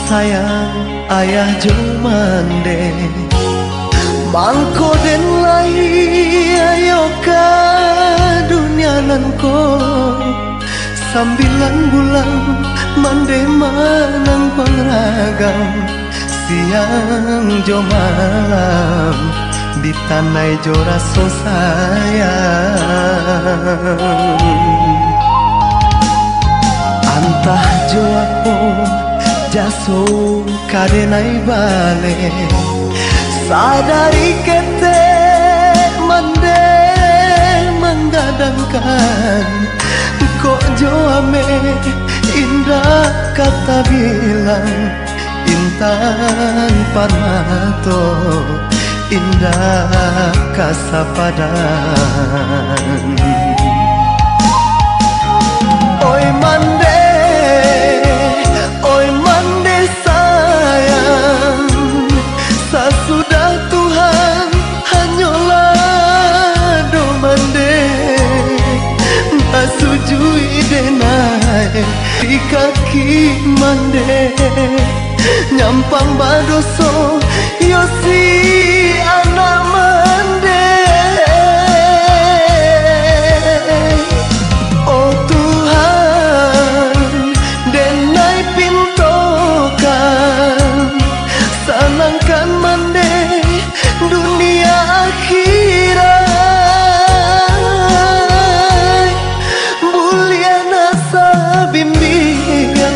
sayang ayah jomande mangko den lai ayo ka dunia nanko sambilan bulan mande manang pangragam siang jo malam di tanai jo raso sayang antah jo aku jaso kadenai bale sadari kete mande menggadangkan kok jo ame indah kata bilang intan parmato indah kasapadan oi mande sayang sesudah Tuhan hanyalah do mande basujui denai di kaki mande nyampang badoso yosi anak mande oh Tuhan denai pintokan sanangkan mande dunia akhirat mulia nasa bimbingan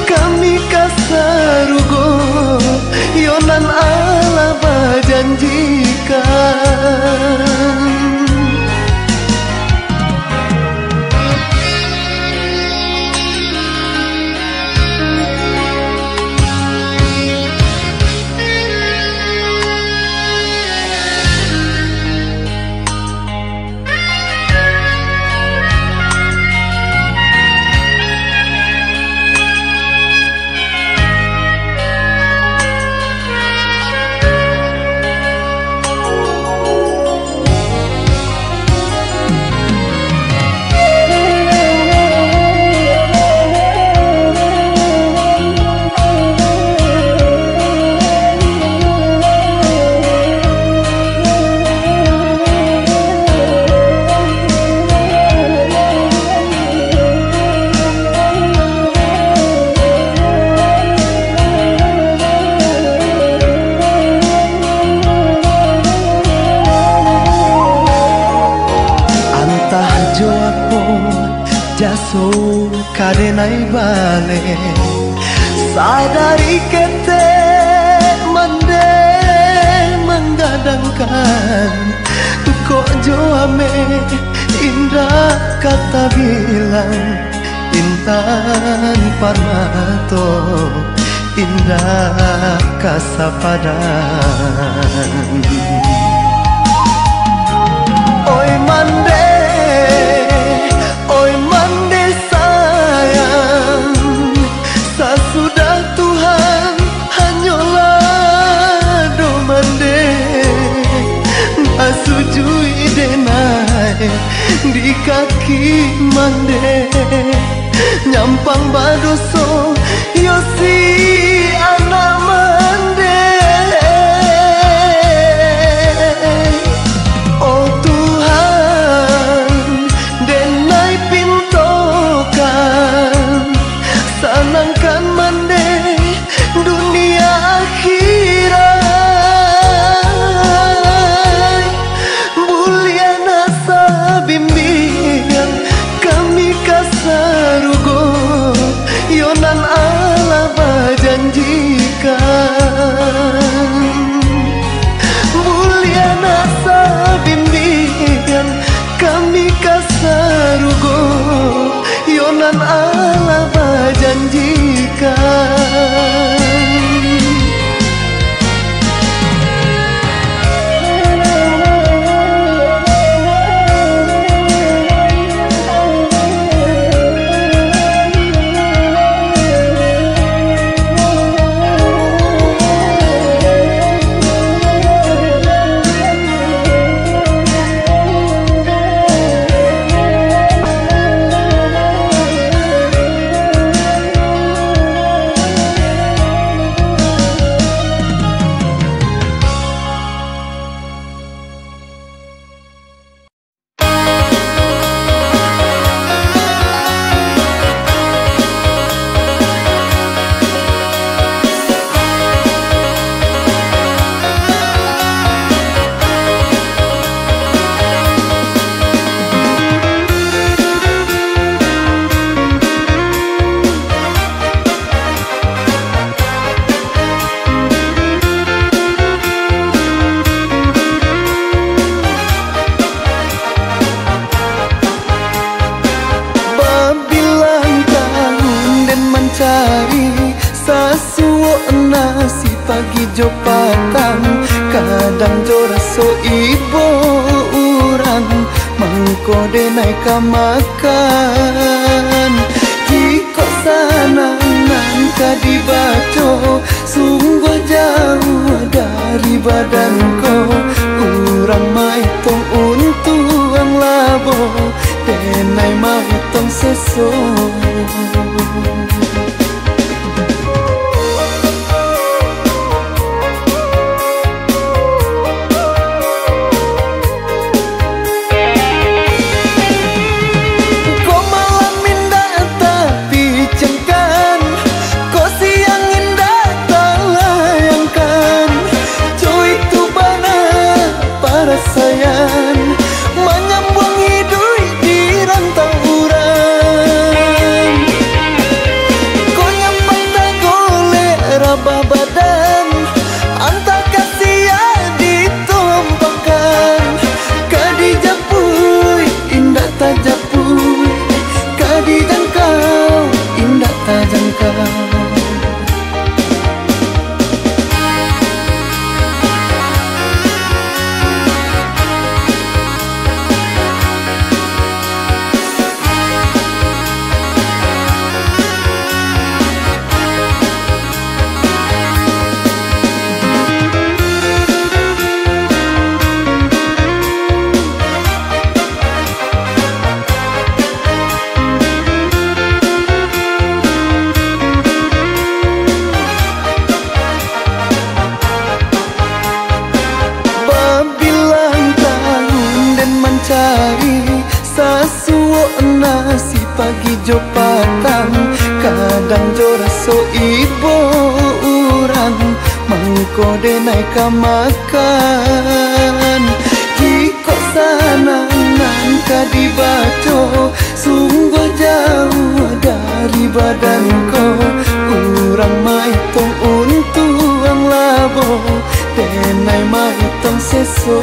kami kasarugo yonan Allah berjanjikan jaso kadenai bale sadari kete mande menggadangkan kok jo ame indah kata bilang intan parmato indah kasapadan oi mande sayang sesudah Tuhan hanyalah do mande basujui denai di kaki mande nyampang badoso yosi anak mande oh Tuhan pagi jo patang, kadang jo raso ibu urang mangko de naik ka makan. Jika sanangan ka dibaco, sungguh jauh dari badanku. Urang maitong untuang labo, denai maitong seso. Cari sasuo nasi pagi jo patang, kadang jo raso ibu urang mangko de naik ka makan. Jika sanangan ka dibaco, sungguh jauh dari badanku. Urang maitong untuang labo, denai maitong seso.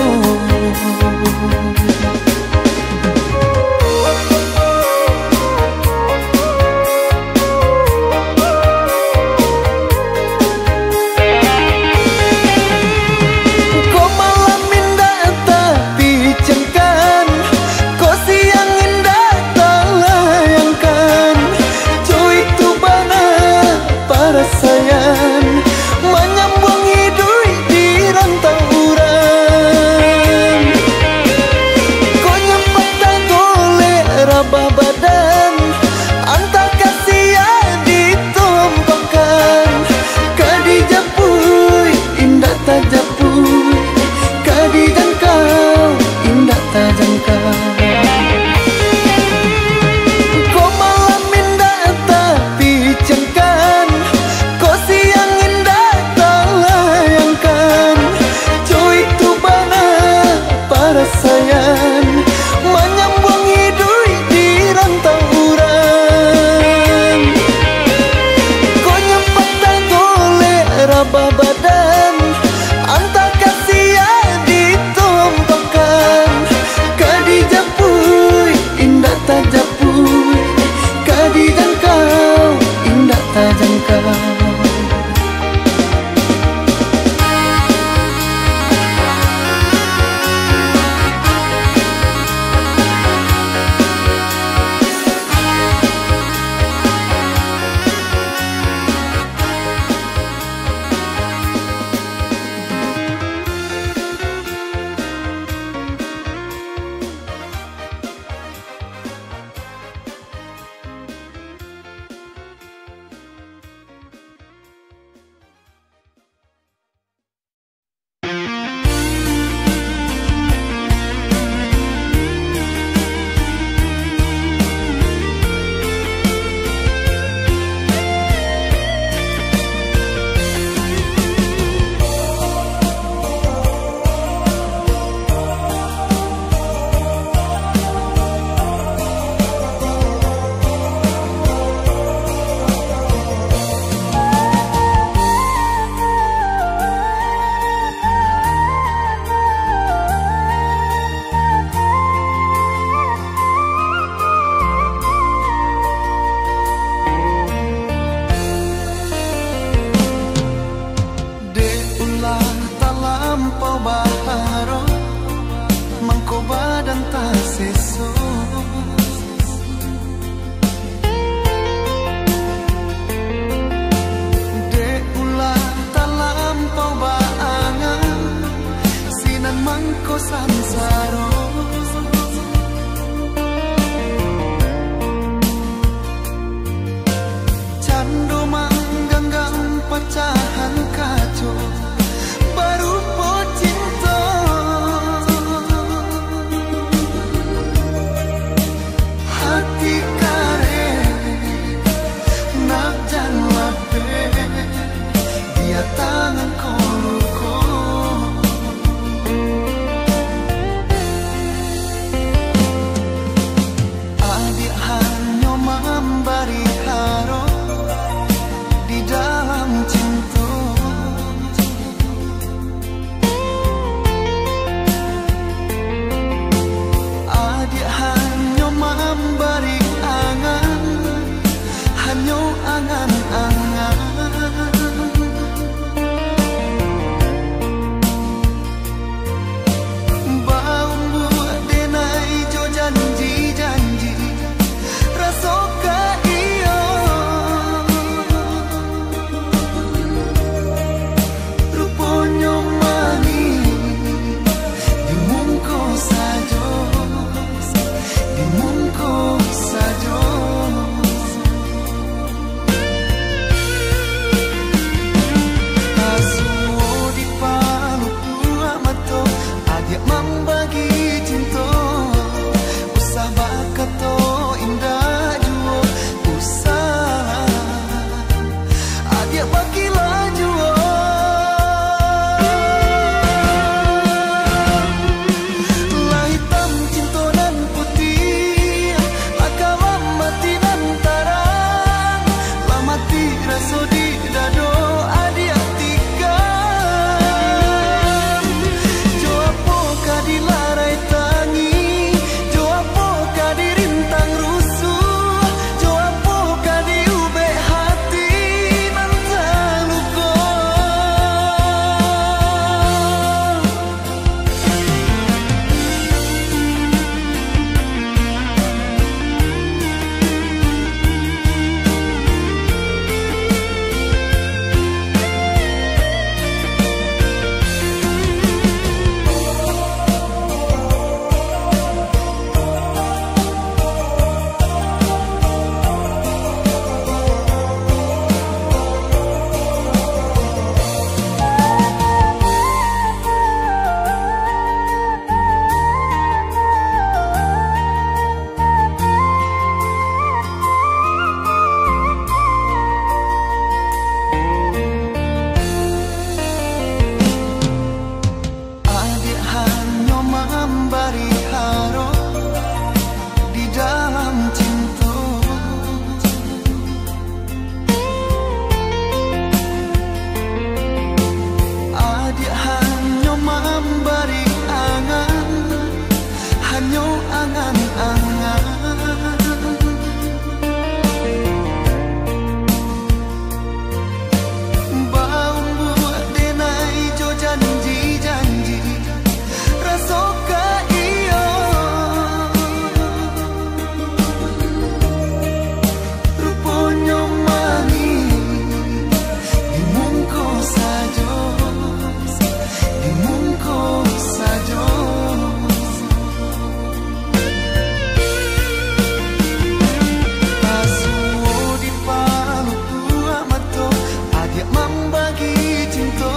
bagi cinta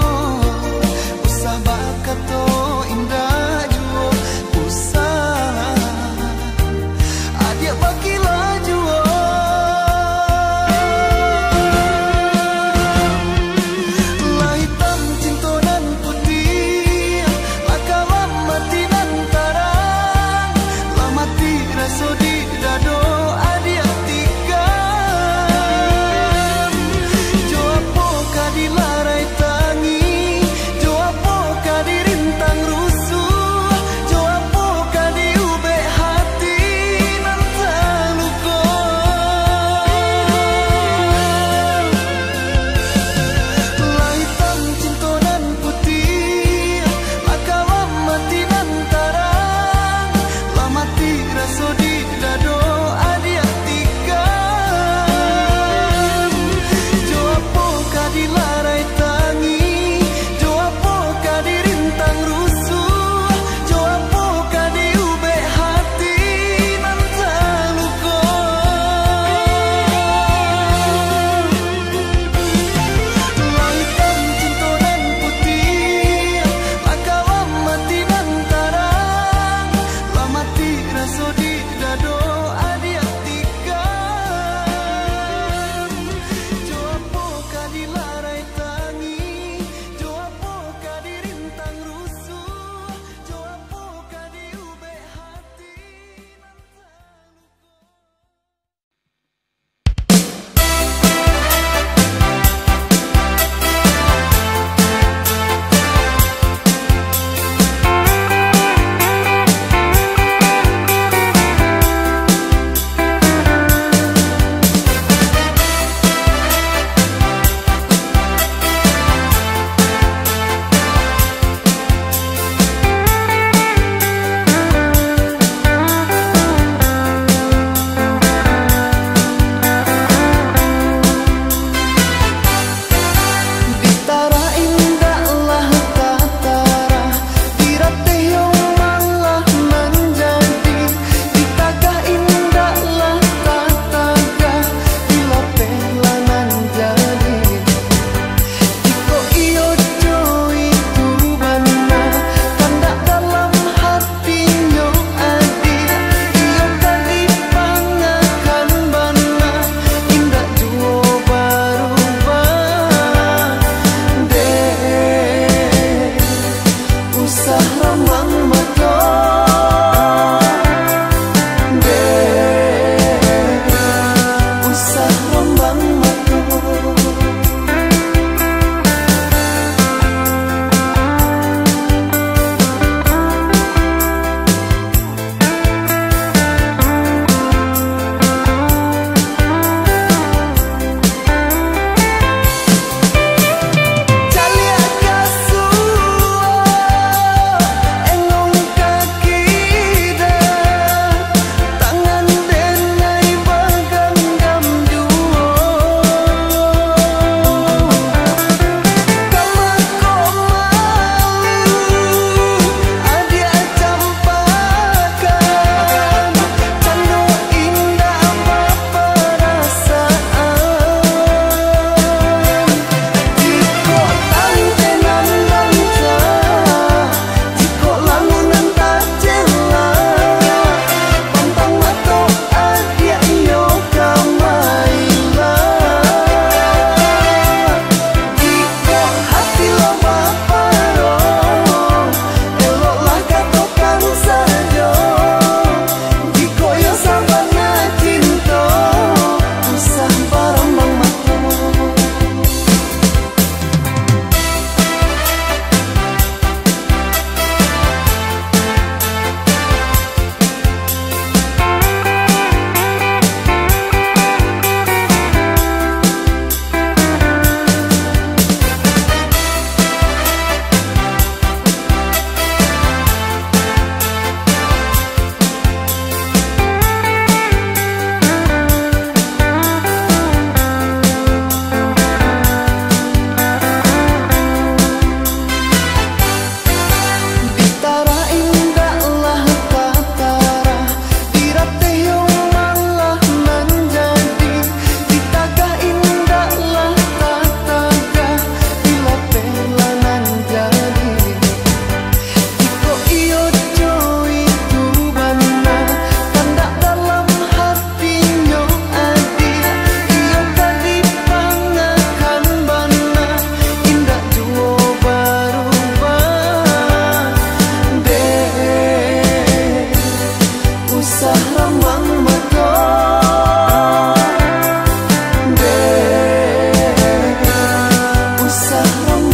usah bakato indah juo usah adia bakilah juo lah hitam cinta nan putih lah kalam mati nan tarang lah mati rasa di dado adia tiga jo apo kadilarai tangi jo apo kadirinta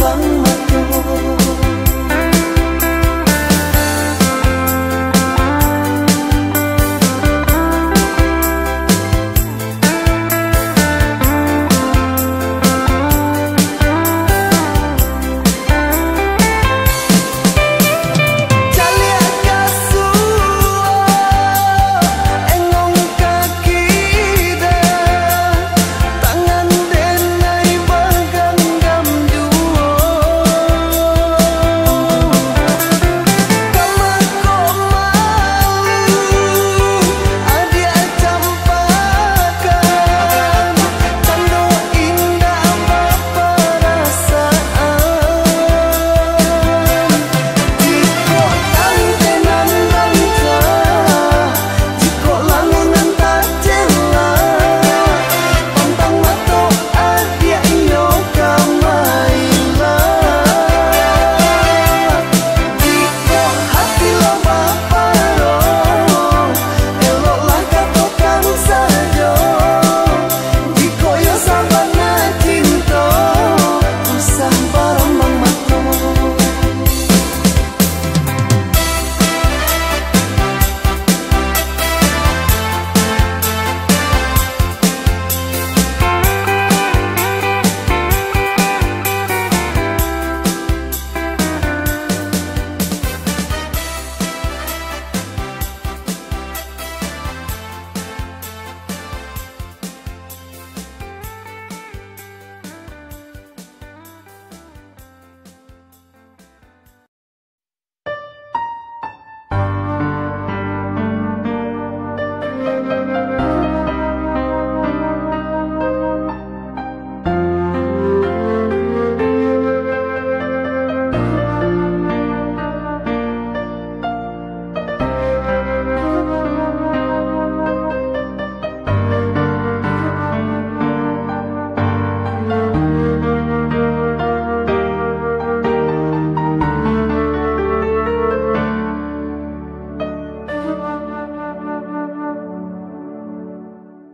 Bang Mato.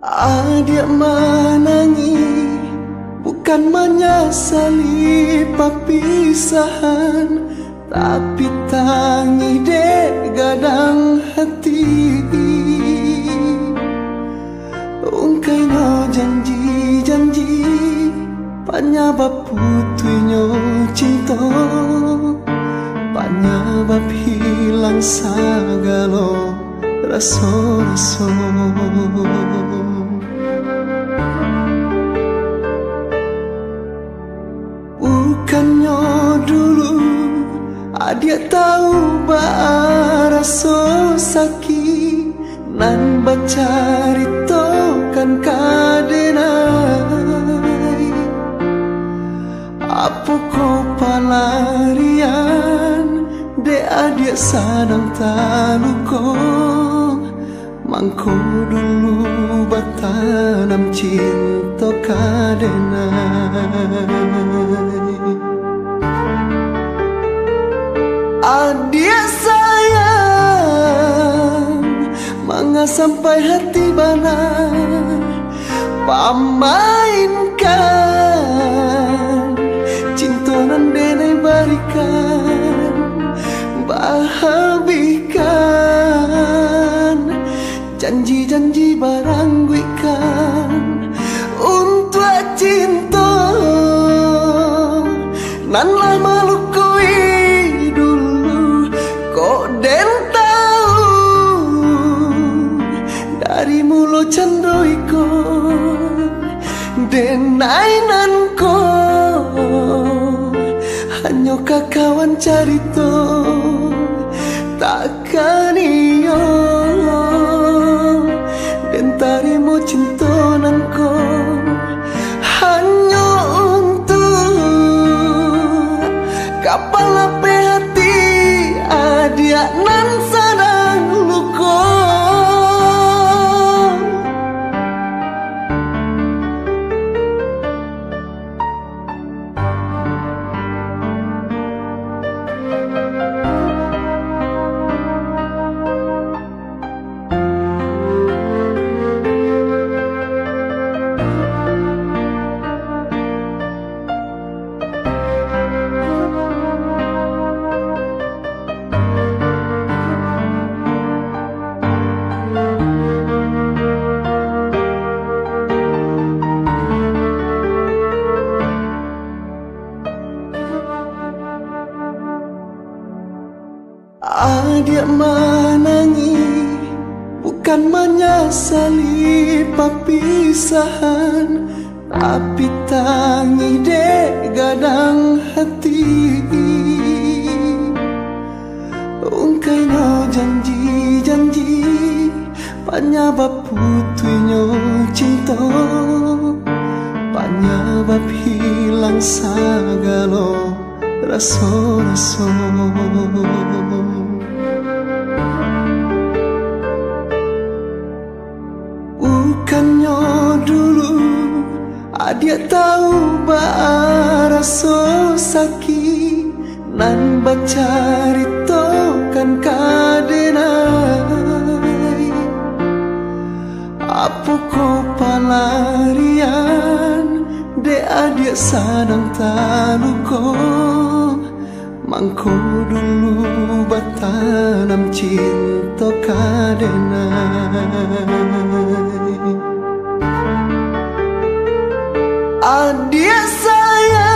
Adik menangi bukan menyesali perpisahan, tapi tangi dek gadang hati. Ungkainya janji-janji penyebab putunya cinta, penyebab hilang segala rasa-rasa. Bukannya dulu adik tahu rasa sakit nan bacaritokan kadenai. Apa kau pelarian de adik sadang taluko, mangko dulu batanam cinta kadenai. Adik sayang, mangga sampai hati bana pamainkan cinta nan denai barikan, bahabikan janji-janji barangguikan untuk cinta nan lah malukui dulu. Kok den tahu dari mulut candoiko denai nan ko hanya kakawan carito takkan iyo den tarimo cinta nan ko hanya untuk kapal ape hati adia nan sadang luko. Adik menangi bukan menyesali perpisahan, tapi tangi dek gadang hati. Ungkainya janji-janji penyebab putunya cinta, penyebab hilang segala rasa-rasa. Bukannya dulu adik tahu rasa sakit nan bacaritokan kadenai. Apa kau pelarian de adik sadang taluko, mangko dulu batanam cinta kadenai. Adik sayang,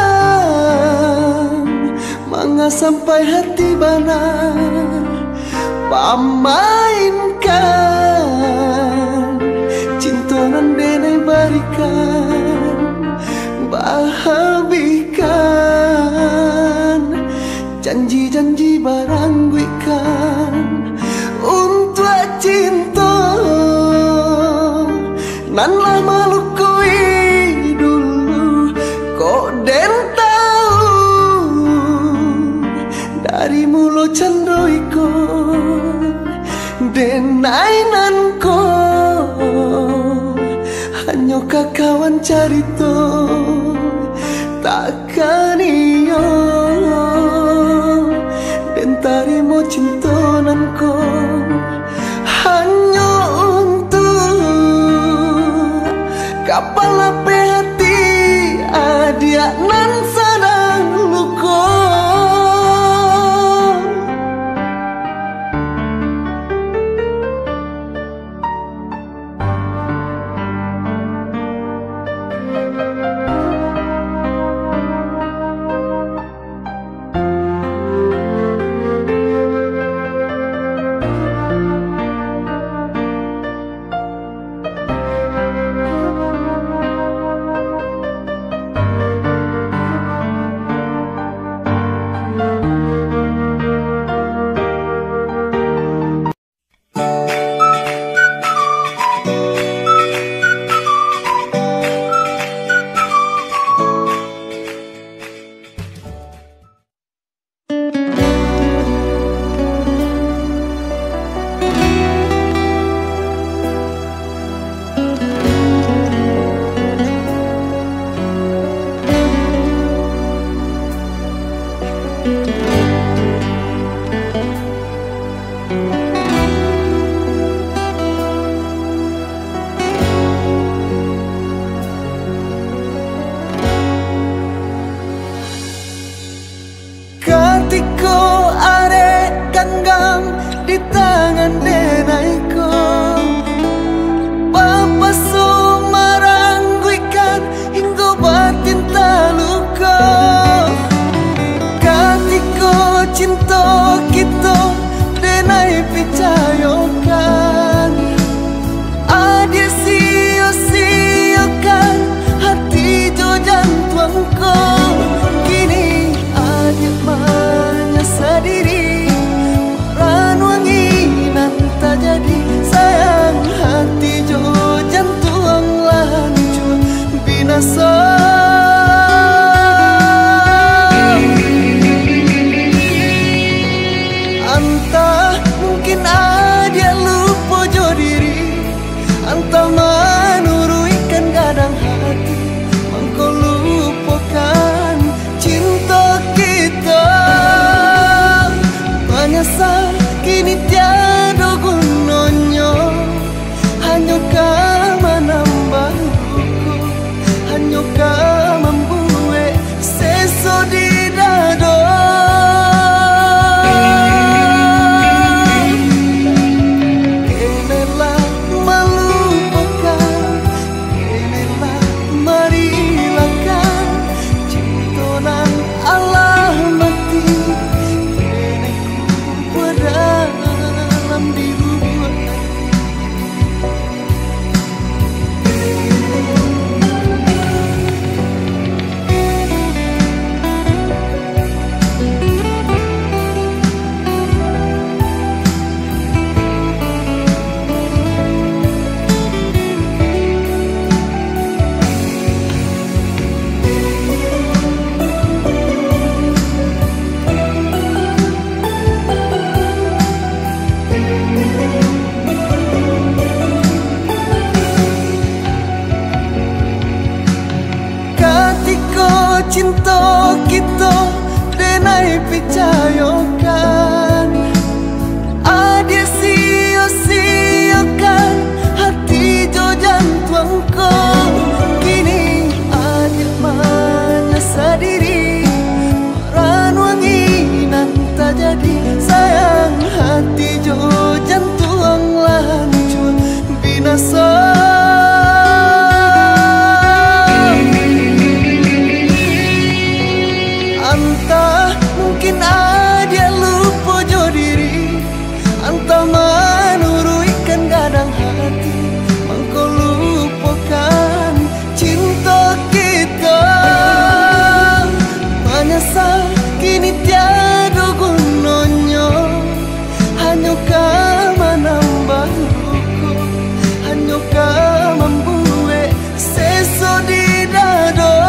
mangga sampai hati benar pamainkan cinta nan denai berikan, bahabikan janji-janji barang guikan untuk cinta nan lama lukui dulu. Kok den tahu dari mulut candoiko denai nan ko hanya kawan carito takkan iyo den tarimo cinta nan ko hanya untuk kapal ape hati adik nan sadang luko. Katiko arek genggam di tangan denaiko, papa sumarangguikan hingga batin taluko. Katiko cinta kita denai picayokan, adik sio-siokan hati jo jantuangko. Kini adik menyesal diri, maran wangi nan tak jadi. Sayang hati jo jantuang lancur binasa. Entah mungkin adik lupa jo diri, entah menuruikan gadang hati, mangko lupakan cinta kita. Menyesal kini tiada gunanya, hanya kau menambah luka, hanya kau membuat seso di dada. Kenelah melupakan, kenelah merelakan cinta nan Allah mati. Keneku pada andai picayokan, adia sia-siakan hati jo jantungku. Kini adia menyesal diri, maran wangi nan tak jadi. Sayang hati jo jantung lancur binasa. Entah mungkin adia lupa jo diri, entah menuruikan gadang hati, mengko lupakan cinta kita. Menyesal kini tiada gunanya, hanya kau menambah luka, hanya kau membuat seso di dada.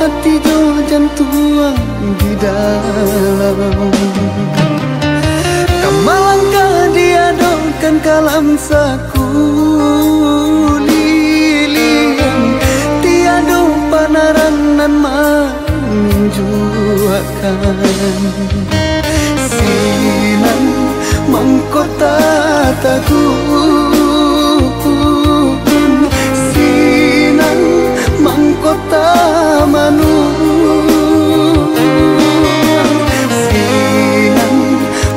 Hati jo jantung di dalam, kamalangkah diadokan kalam saku lilian, tiada panaranan menjuakan. Sinan mengkota tagun, sinan mengkota manu, sinan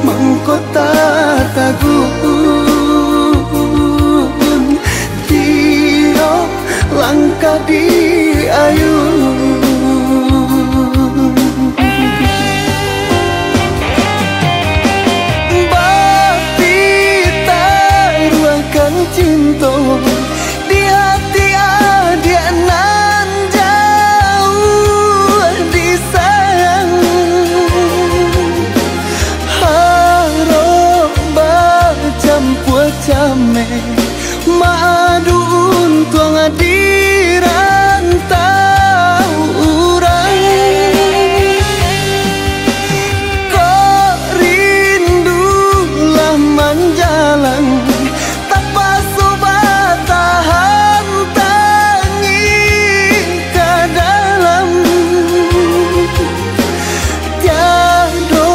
mengkota tagun, tiok langkah di ayun. Bakti taruhkan cinta di hati adia nan jauh disayang, harap bercampur came madu untung adiran tahu urang. Kok rindulah menjalang tanpa sobat tahan tangi ke dalam, tiada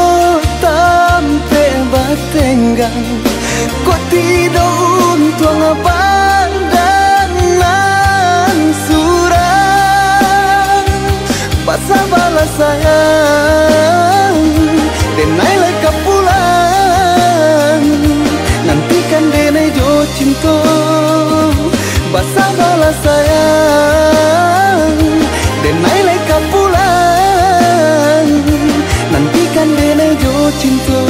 tampe batenggang. Kok tidak untung padanan surang, basa balas sayang denai leka pulang, nantikan denai jo cinta. Basa balas sayang denai leka pulang, nantikan denai jo cinta.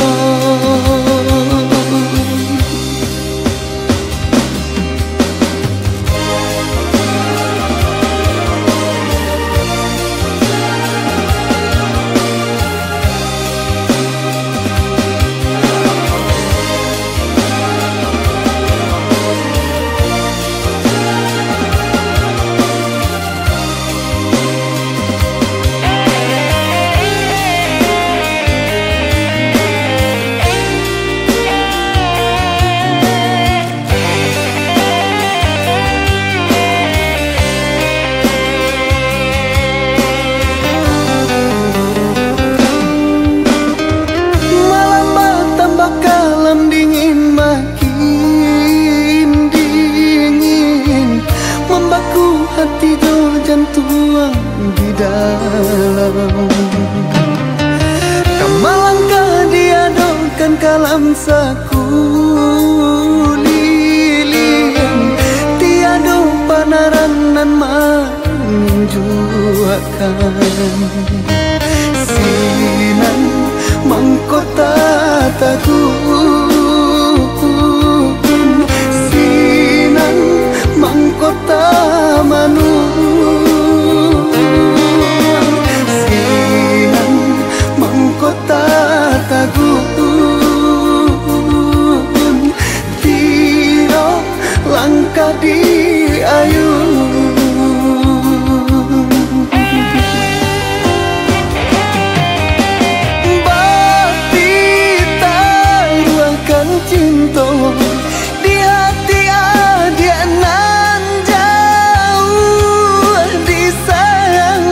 kulilian tiada panaranan menjuakan sinan mangkota tagun sinan mangkota manu sinan mangkota tagun tiro langkah di ayun cinta di hati adik nan jauh disayang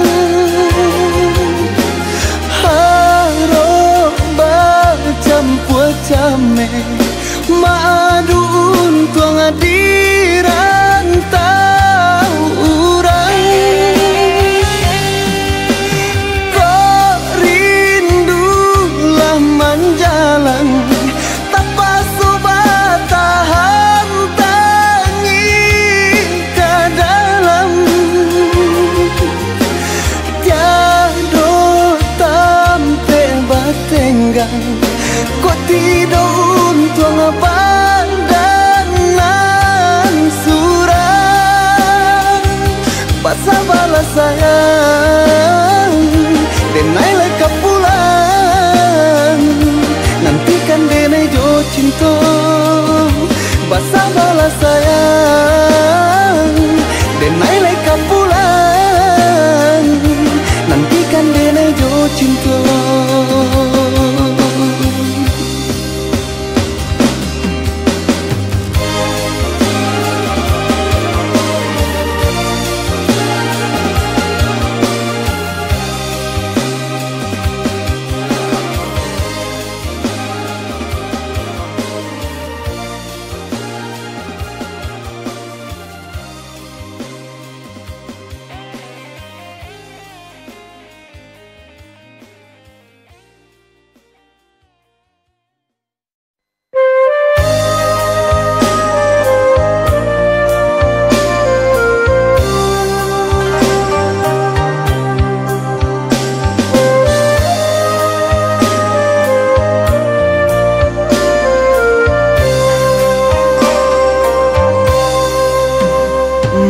harap bercampur came madu untung adiran tahu urang kok rindulah menjalan kok tidak untung pandangan surang pasal balas sayang denai leka pulang nantikan denai jo cinta pasal balas sayang denai leka pulang nantikan denai jo cinta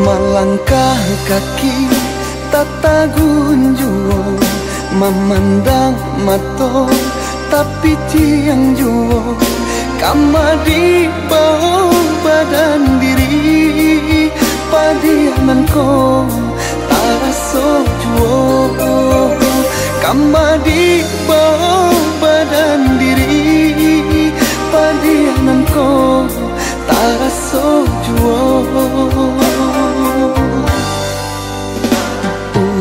melangkah kaki tata gunjuo memandang mato tapi tiang juo kama di bawah badan diri padianan ko taraso juo kama di bawah badan diri padianan ko taraso juo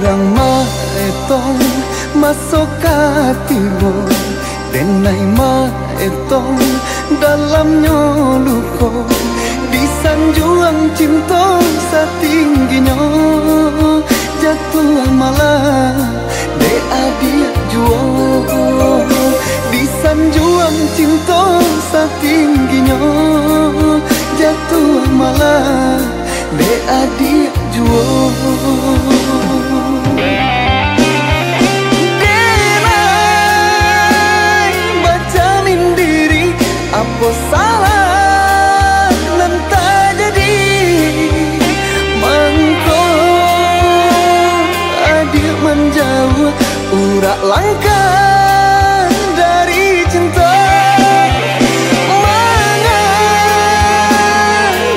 urang mah etong masuk hatimu denai mah etong dalamnya luko disanjuang cinta setingginya jatuh malah de adia juo disanjuang cinta setingginya jatuh malah de adia juo apa salah nan tak jadi mangko adik menjauh urak langkah dari cinta mana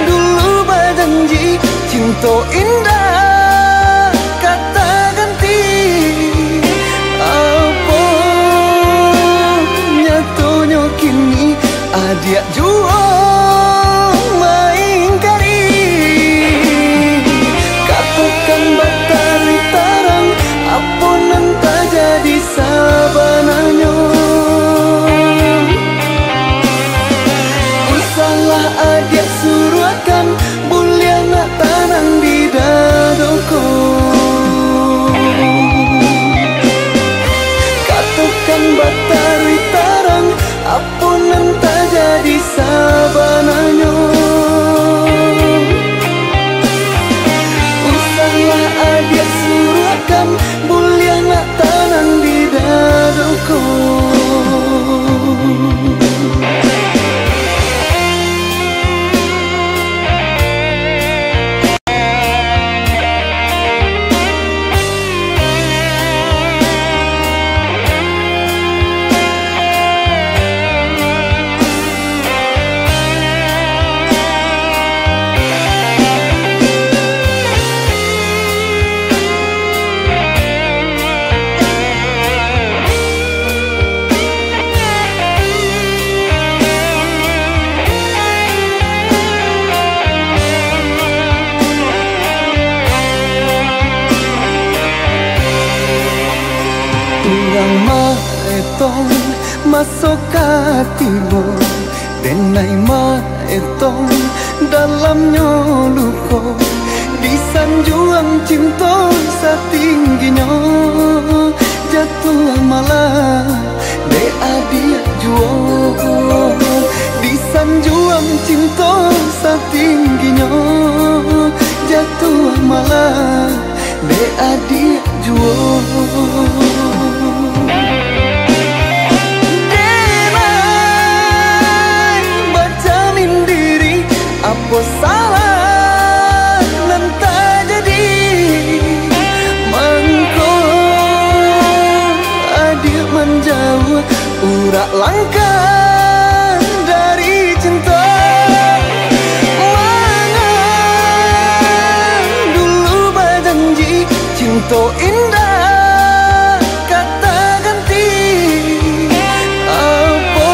dulu berjanji cinta indah kata ganti apa nyatonya kini adik juo main kari katakan batari tarang apa nanti jadi sabananya usalah adik suruhkan bulia nak tanang di dadoko katakan batari tarang apa nanti jadi masuk hatimu denai ma etong dalamnya luko di sanjuang cinta setingginya jatuh malah de adik jual di sanjuang cinta setingginya jatuh malah de adik jual. Apa salah nan tak jadi mangko adik menjauh urak langkah dari cinta mana dulu berjanji cinta indah kata ganti apa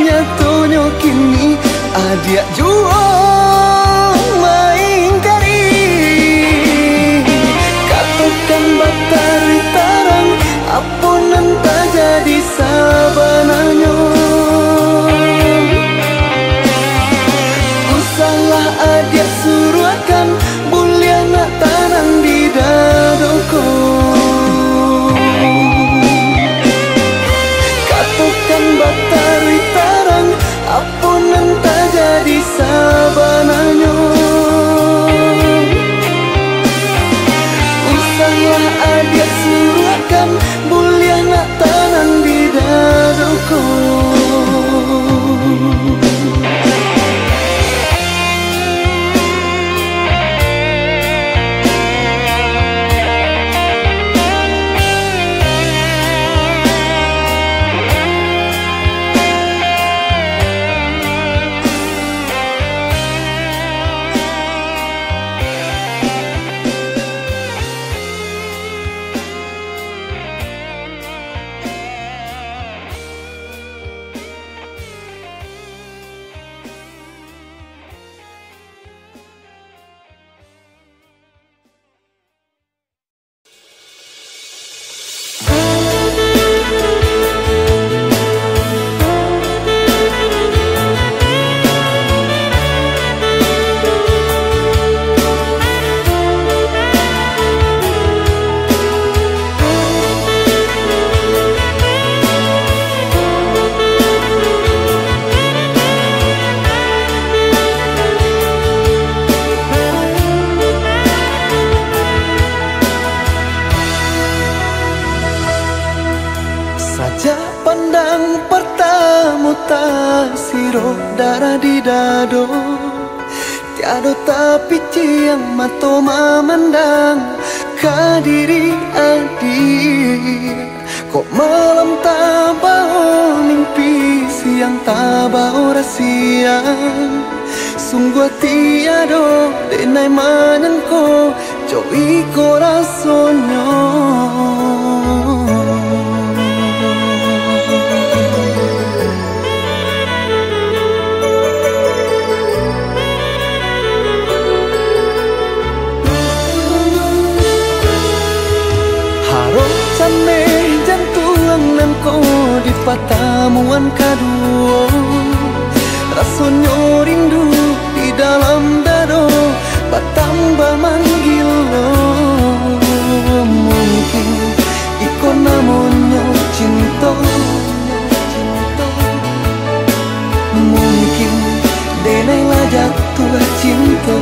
nyatunya kini adik jual main kari katakan batari tarang apa nan tak jadi sabananya usalah adik suruhkan boleh nak tanang di dadaku katakan batari tarang apa nan tak jadi sabananya usaha adik suruhkan boleh nak tanang di dadaku. Siro darah di dado tiada tapi ciang mato memandang kadiri adik kok malam tak bau mimpi siang tak bau rahasia sungguh tiada denai manangko joi corazonya. Di pertemuan kedua rasanya rindu di dalam dado bertambah manggil mungkin ikon namanya cinta mungkin denai lah jatuh cinta.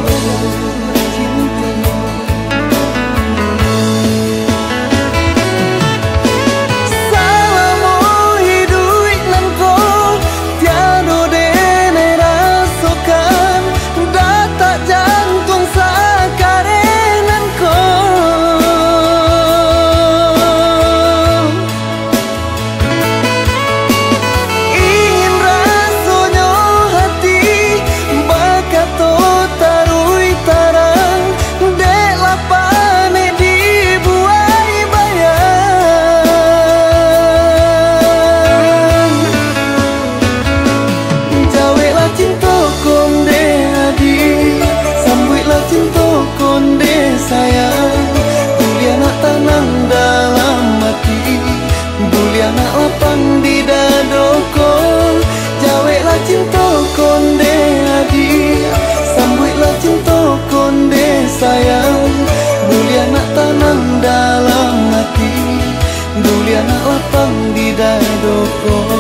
Tarui doko.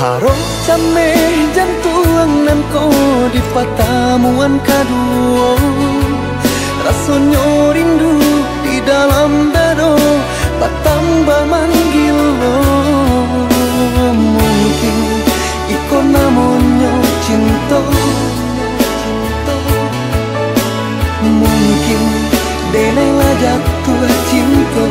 Harap cameh jantung nan ko di patamuan kadua, rasanya rindu di dalam dado patambah manggil lo. Mungkin iko namanya cinta, mungkin denailah jatuh cinta.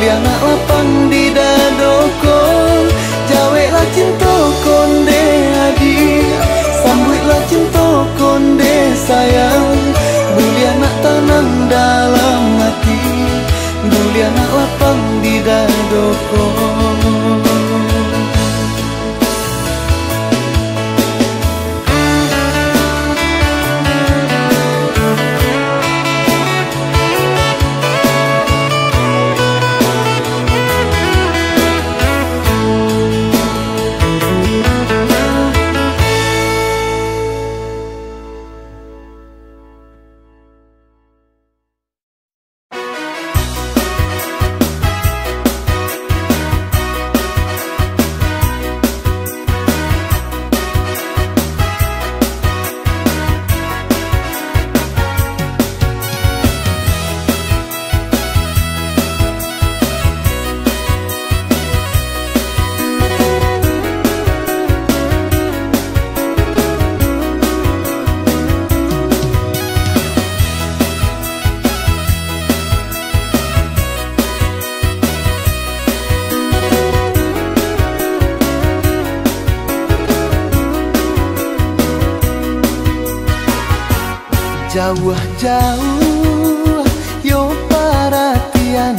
Anak lapang di dadoko, jawelah cinta konde adi, sambutlah cinta konde sayang. Duli anak tanang dalam hati, duli anak lapang di dadoko. Jauh-jauh yo perhatian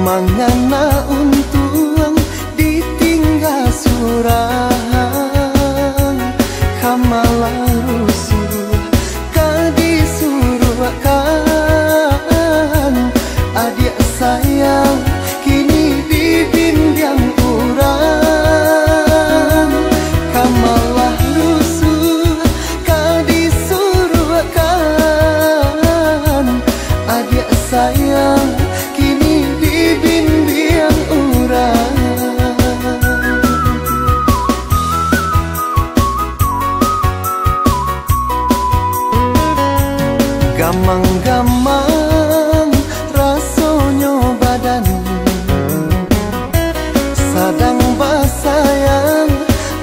mangana untung ditinggal surang kamalah rusuh kadisuruhkan adik sayang kini dibimbing urang kamalah sayang kini dibimbing urang. Gamang-gamang rasanya badan sadang basayang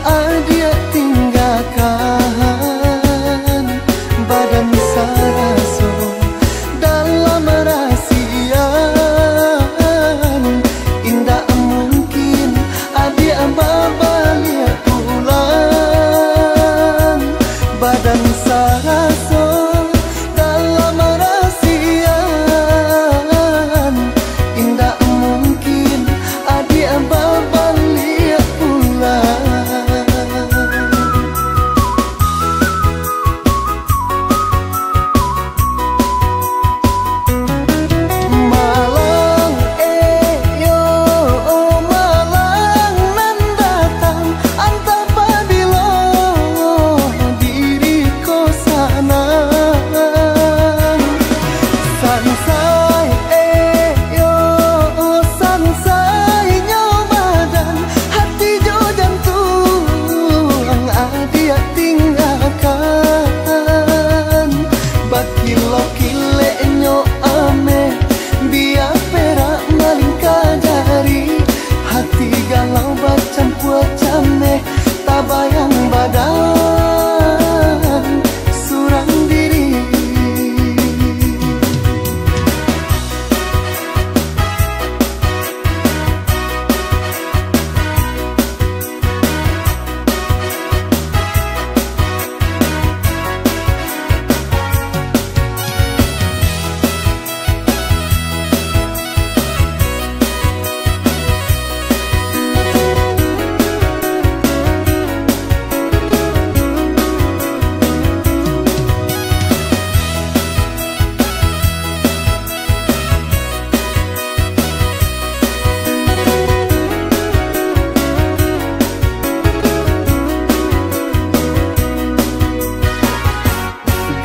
adia tinggalkan badan saraso dalam rahasian indah mungkin adia balik pulang badan saraso dalam rahasian tinggalkan. Bakilo kile nyo ame biar perak maling kajari. Hati galau bercampur came tak bayang badan surang diri.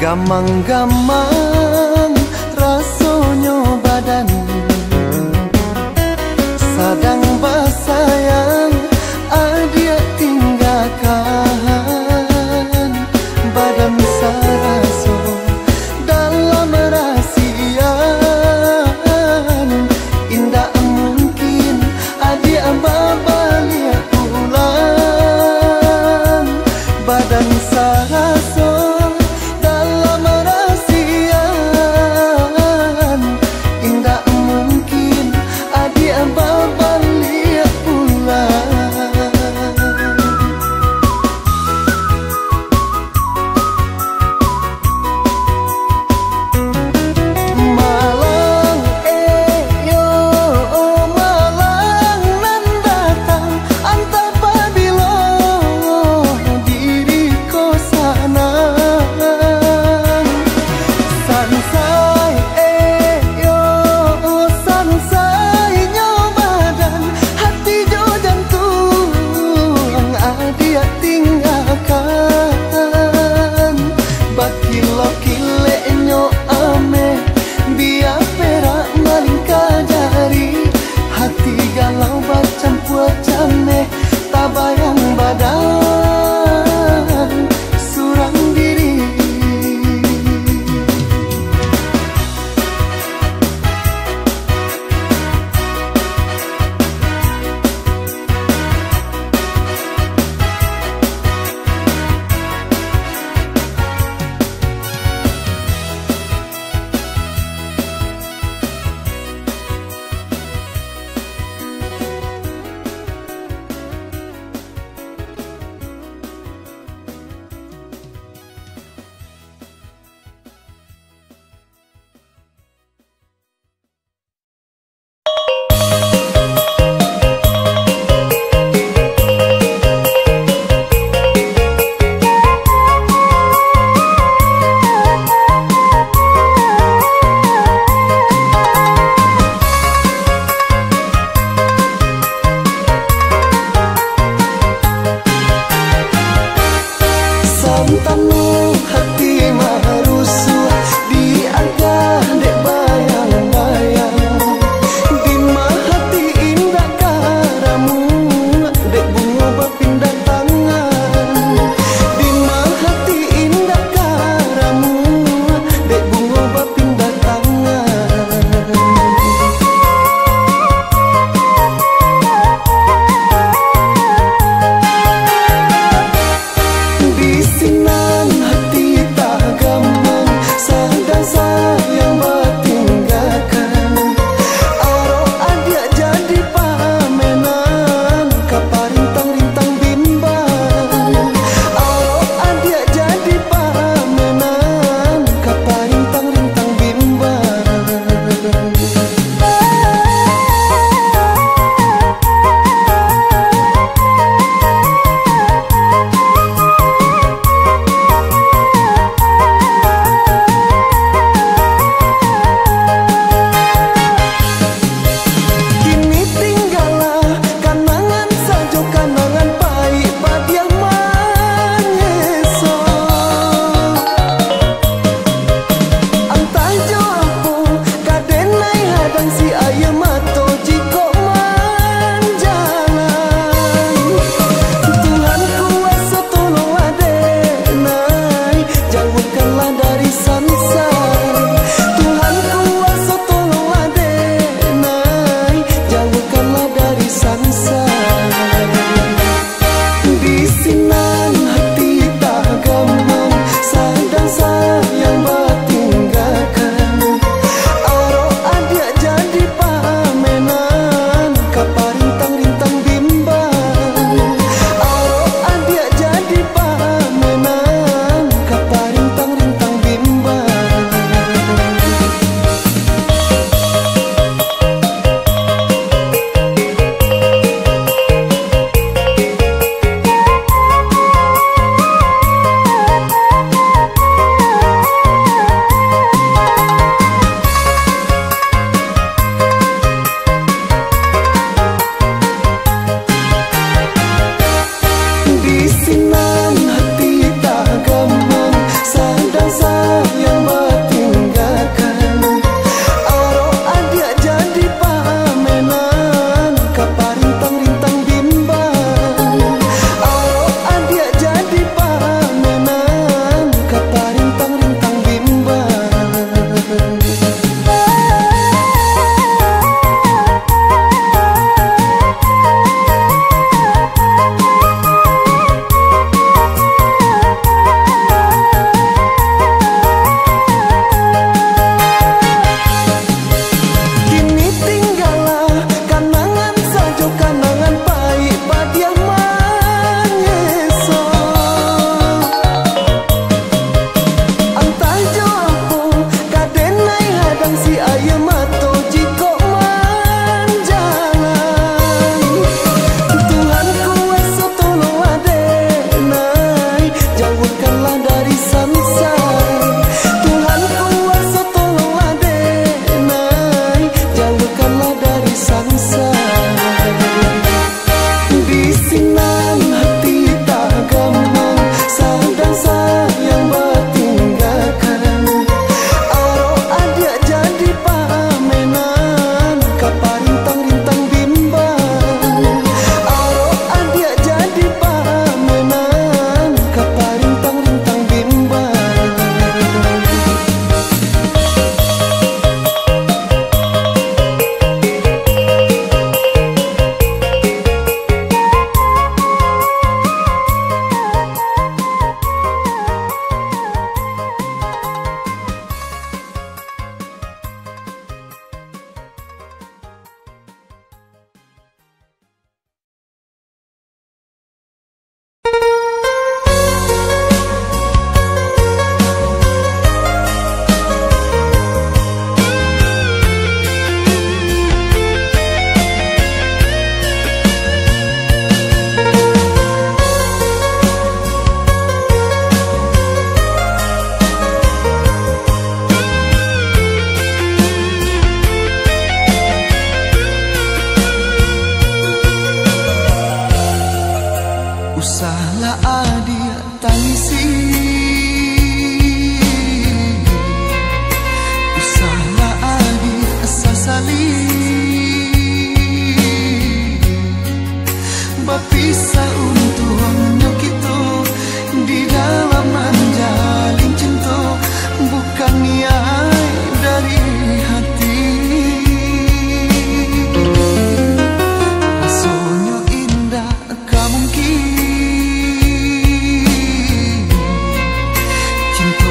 Gamang-gamang rasonyo badan sadang basayang adia tinggalkan. Badan saraso dalam rahasian indah mungkin adia babalia pulang. Badan saraso galau bercampur came tak bayang badan surang diri. Di sinan hati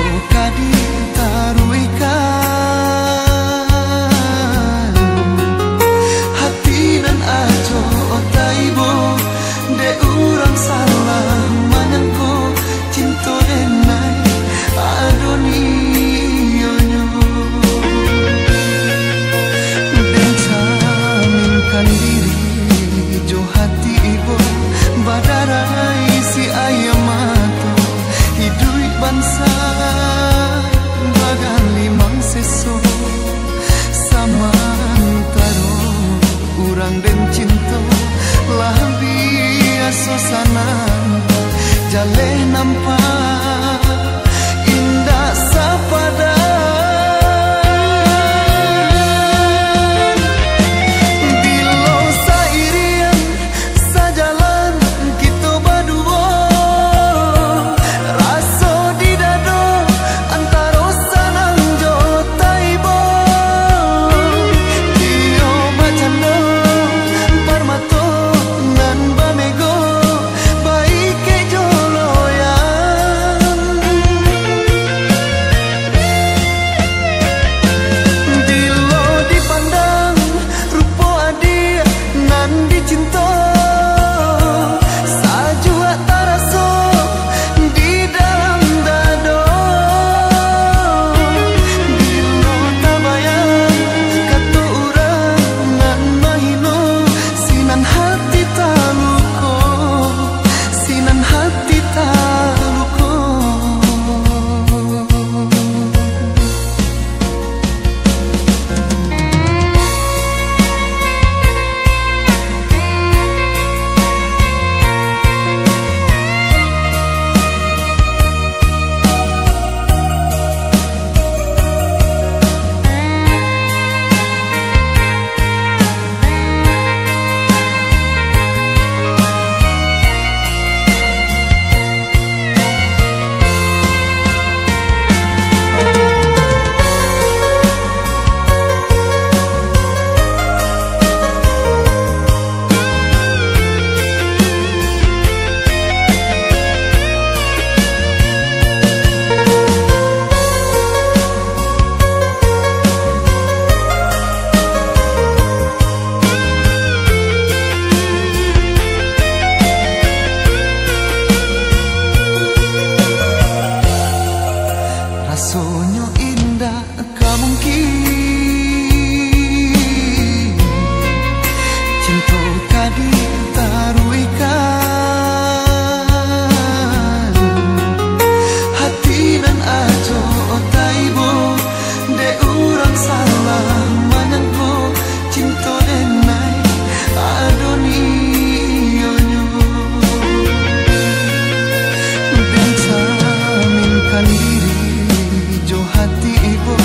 kadi taruikan hati nan ajo taibo de urang salah manangko cinta denai adoni yonyo den caminkan diri jo hati ibo badarai si ayamato hidui bansa bagan limang seso samantaro urang den cinta lah biasa sananta jale nampak indah sapada bilo sairian sajalan kita berdua raso di dado antara sanang jo taibo dio bacando parmato nan bamego baik ke joloyan dilo dipandang rupo adia nan dicinta sajua taraso di dalam dado dilo tabayang katu urang nan mahino sinan hati taluko sinan hati taluko rasonyo indah kamungkin cinta kadi taruikan hati nan ajo taibo de urang salah manangko cinta denai adoni yonyo den caminkan diri jo hati ibo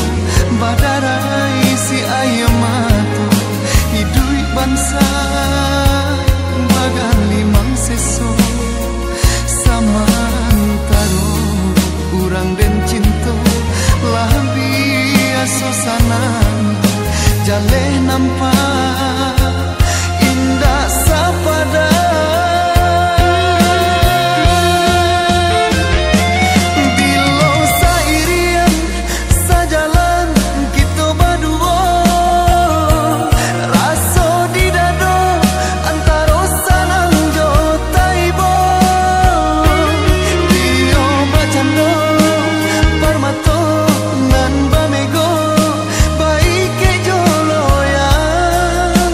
badarai si ayamato hidui bansa bagan limang seso samantaro urang den cinta lah biasa sananta jale nampak indah sapada bilo sairian sajalan kita berdua raso di dado antara sanang jo taibo dio bacando parmato nan bamego baik ke joloyan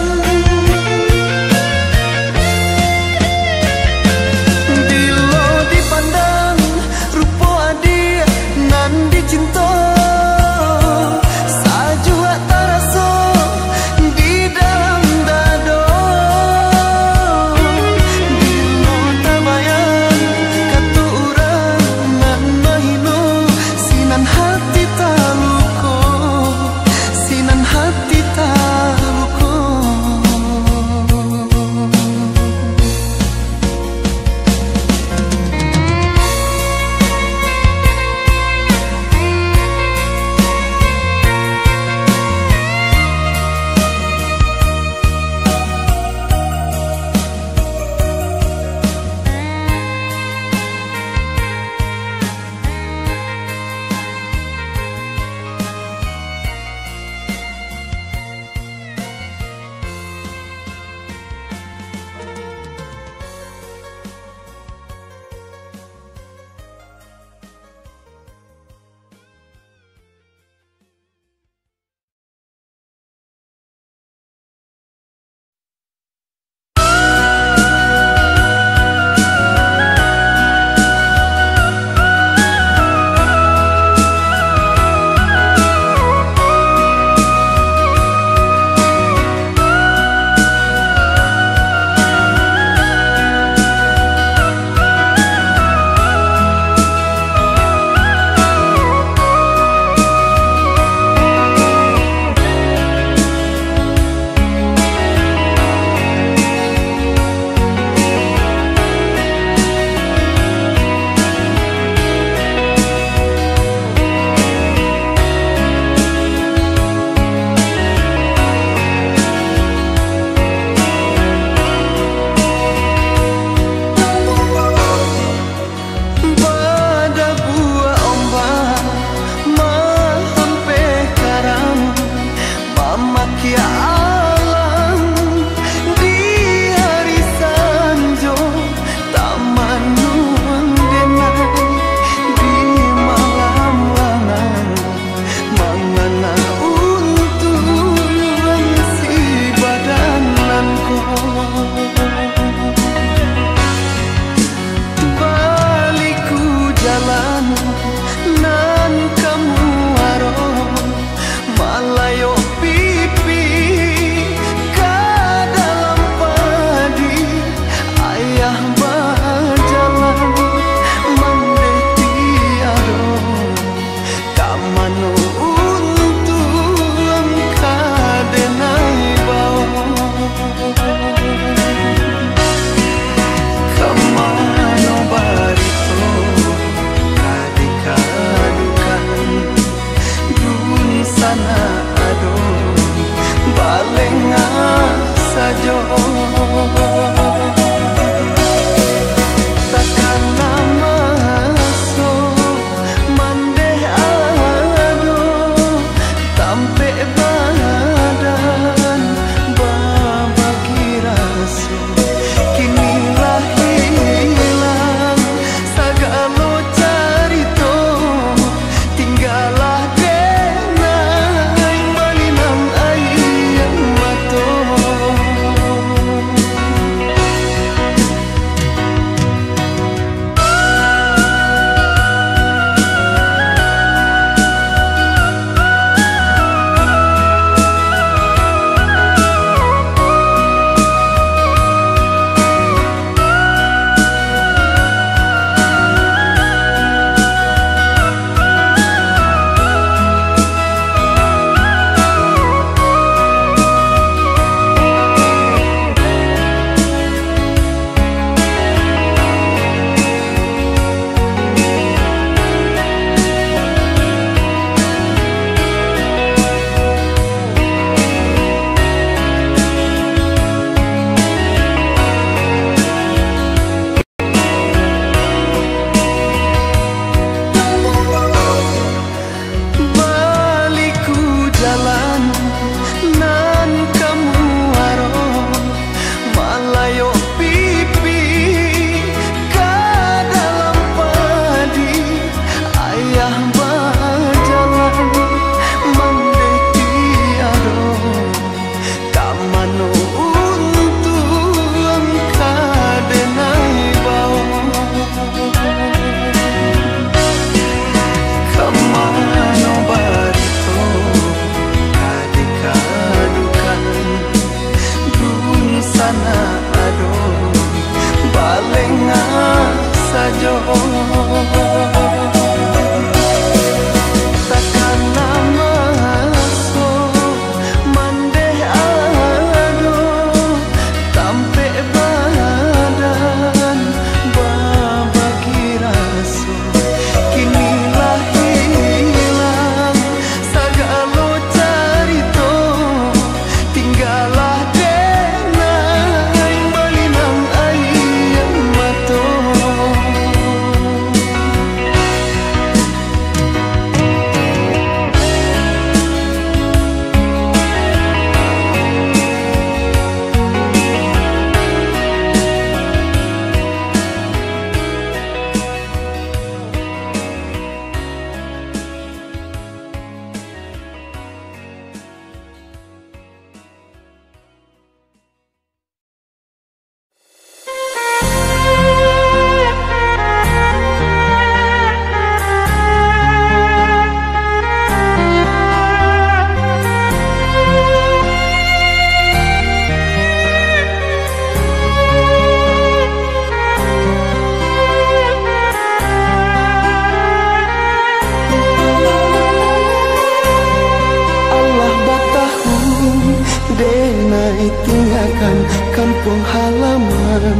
tinggalkan kampung halaman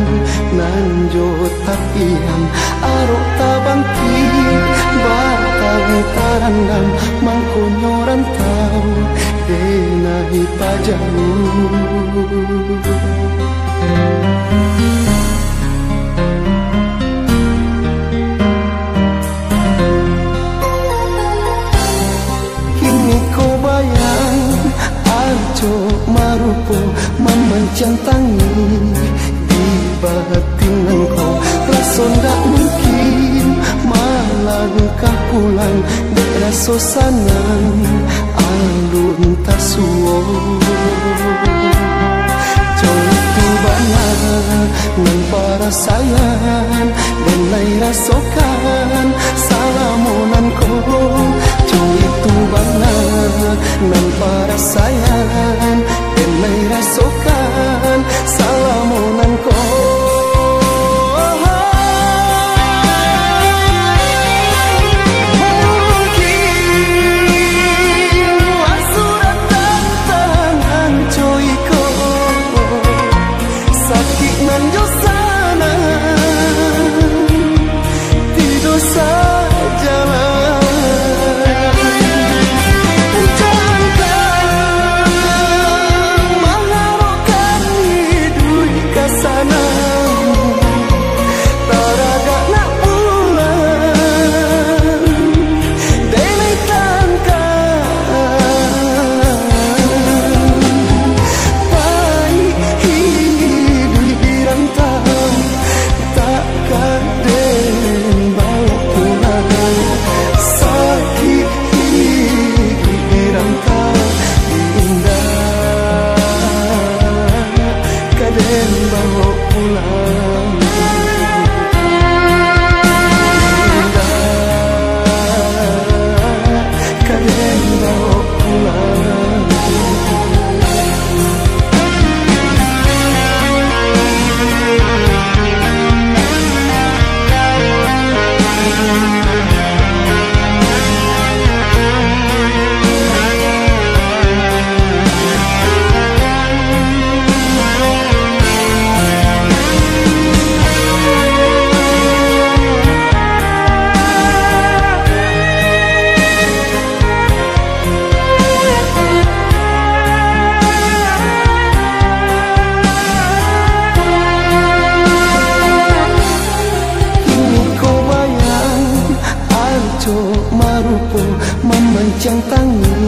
nan jo tapian arok tabangkit batang tarandam mangko nyorantau denai pajamu. Kini kau bayang ajo marupo memancang tangi di batin engkau rason tak mungkin malangkah pulang deraso sanang alun tasuo jauh bana nan para sayang dan lai rasokan salamunan ko jauh bana nan para sayang dan lai rasokan salamunan ko. Memancang tangi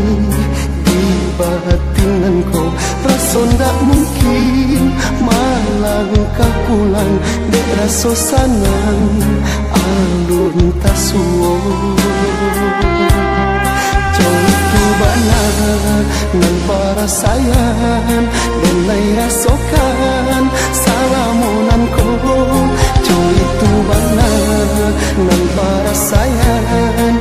di batin engkau rason tak mungkin malangkah pulang dek raso sanang alun tasuo jauh bana nan para sayang dan lai rasokan salamunan ko jauh bana nan para sayang